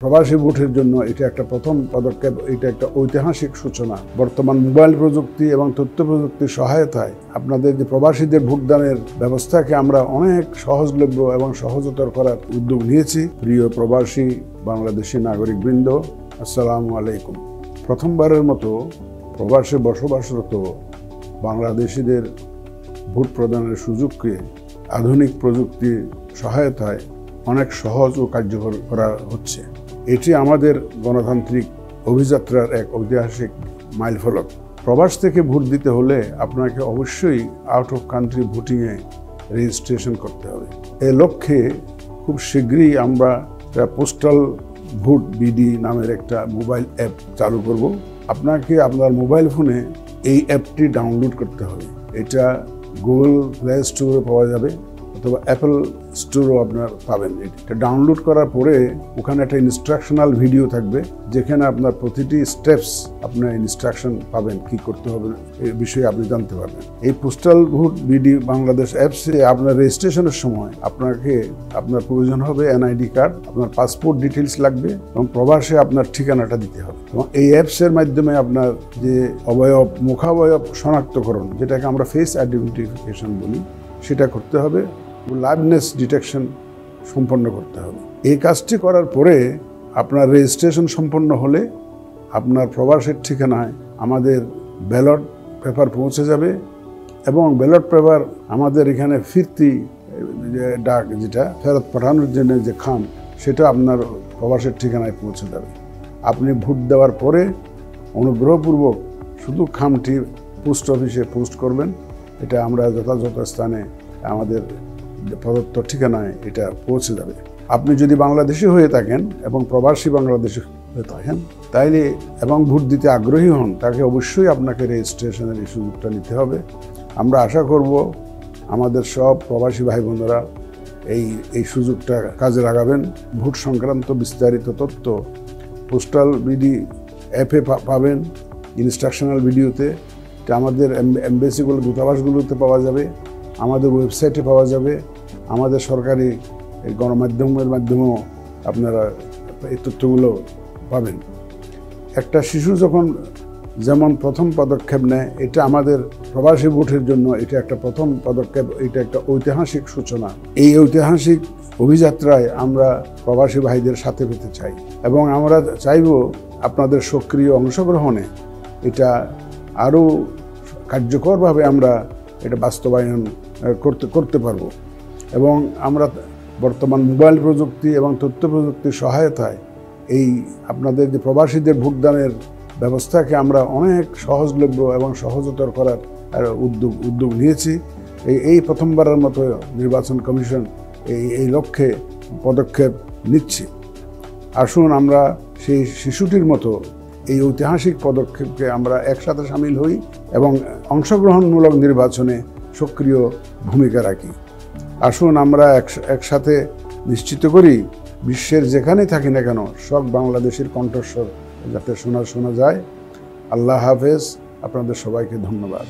প্রবাসী ভোটের জন্য এটা একটা প্রথম পদক্ষেপ, এটা একটা ঐতিহাসিক সূচনা। বর্তমান মোবাইল প্রযুক্তি এবং তথ্য প্রযুক্তির সহায়তায় আপনাদের যে প্রবাসীদের ভোটদানের ব্যবস্থাকে আমরা অনেক সহজলভ্য এবং সহজতর করার উদ্যোগ নিয়েছি। প্রিয় প্রবাসী বাংলাদেশি নাগরিকবৃন্দ, আসসালামু আলাইকুম। প্রথমবারের মতো প্রবাসে বসবাসরত বাংলাদেশিদের ভোট প্রদানের সুযোগকে আধুনিক প্রযুক্তির সহায়তায় অনেক সহজ ও কার্যকর করা হচ্ছে। এটি আমাদের গণতান্ত্রিক অভিযাত্রার এক ঐতিহাসিক মাইলফলক। প্রবাস থেকে ভোট দিতে হলে আপনাকে অবশ্যই আউট অফ কান্ট্রি ভোটিংয়ে রেজিস্ট্রেশন করতে হবে। এ লক্ষ্যে খুব শীঘ্রই আমরা পোস্টাল ভোট বিডি নামের একটা মোবাইল অ্যাপ চালু করব। আপনাকে আপনার মোবাইল ফোনে এই অ্যাপটি ডাউনলোড করতে হবে। এটা গুগল প্লে স্টোরে পাওয়া যাবে অথবা অ্যাপল স্টোরও আপনার পাবেন। এটা ডাউনলোড করার পরে ওখানে একটা ইনস্ট্রাকশনাল ভিডিও থাকবে, যেখানে আপনার প্রতিটি স্টেপস আপনার ইনস্ট্রাকশন পাবেন, কি করতে হবে এই বিষয়ে আপনি জানতে পারবেন। এই পোস্টাল ভোট বিডি বাংলাদেশ অ্যাপসে আপনার রেজিস্ট্রেশনের সময় আপনার প্রয়োজন হবে এনআইডি কার্ড, আপনার পাসপোর্ট ডিটেলস লাগবে এবং প্রবাসে আপনার ঠিকানাটা দিতে হবে। এবং এই অ্যাপসের মাধ্যমে আপনার যে মুখাবয়ব শনাক্তকরণ, যেটাকে আমরা ফেস আইডেন্টিফিকেশন বলি, সেটা করতে হবে। লাইভনেস ডিটেকশন সম্পন্ন করতে হবে। এই কাজটি করার পরে আপনার রেজিস্ট্রেশন সম্পন্ন হলে আপনার প্রবাসের ঠিকানায় আমাদের ব্যালট পেপার পৌঁছে যাবে এবং ব্যালট পেপার আমাদের এখানে ফিরতি ডাক, যেটা ফেরত পাঠানোর জন্য যে খাম, সেটা আপনার প্রবাসের ঠিকানায় পৌঁছে যাবে। আপনি ভোট দেওয়ার পরে অনুগ্রহপূর্বক শুধু খামটি পোস্ট অফিসে পোস্ট করবেন। এটা আমরা যথাযথ স্থানে আমাদের প্রদত্ত ঠিকানায় এটা পৌঁছে যাবে। আপনি যদি বাংলাদেশি হয়ে থাকেন এবং প্রবাসী বাংলাদেশি হয়ে থাকেন তাইলে এবং ভোট দিতে আগ্রহী হন, তাকে অবশ্যই আপনাকে রেজিস্ট্রেশনের এই সুযোগটা নিতে হবে। আমরা আশা করব আমাদের সব প্রবাসী ভাই বোনেরা এই সুযোগটা কাজে লাগাবেন। ভোট সংক্রান্ত বিস্তারিত তথ্য পোস্টাল বিডি অ্যাপে পাবেন, ইনস্ট্রাকশনাল ভিডিওতে। এটা আমাদের এমবেসিগুলো, দূতাবাসগুলোতে পাওয়া যাবে, আমাদের ওয়েবসাইটে পাওয়া যাবে, আমাদের সরকারি গণমাধ্যমের মাধ্যমেও আপনারা এই তথ্যগুলো পাবেন। একটা শিশু যখন যেমন প্রথম পদক্ষেপ নেয়, এটা আমাদের প্রবাসী ভোটের জন্য এটা একটা প্রথম পদক্ষেপ, এটা একটা ঐতিহাসিক সূচনা। এই ঐতিহাসিক অভিযাত্রায় আমরা প্রবাসী ভাইদের সাথে পেতে চাই এবং আমরা চাইব আপনাদের সক্রিয় অংশগ্রহণে এটা আরও কার্যকরভাবে আমরা এটা বাস্তবায়ন করতে পারবো। এবং আমরা বর্তমান মোবাইল প্রযুক্তি এবং তথ্য প্রযুক্তির সহায়তায় আপনাদের যে প্রবাসীদের ভোটদানের ব্যবস্থাকে আমরা অনেক সহজলভ্য এবং সহজতর করার উদ্যোগ নিয়েছি। এই প্রথমবারের মতো নির্বাচন কমিশন এই লক্ষ্যে পদক্ষেপ নিচ্ছে। আসুন আমরা সেই শিশুটির মতো এই ঐতিহাসিক পদক্ষেপকে আমরা একসাথে সামিল হই এবং অংশগ্রহণমূলক নির্বাচনে সক্রিয় ভূমিকা রাখি। আসুন আমরা একসাথে নিশ্চিত করি বিশ্বের যেখানে থাকি না কেন সব বাংলাদেশের কণ্ঠস্বর যাতে শোনা যায়। আল্লাহ হাফেজ। আপনাদের সবাইকে ধন্যবাদ।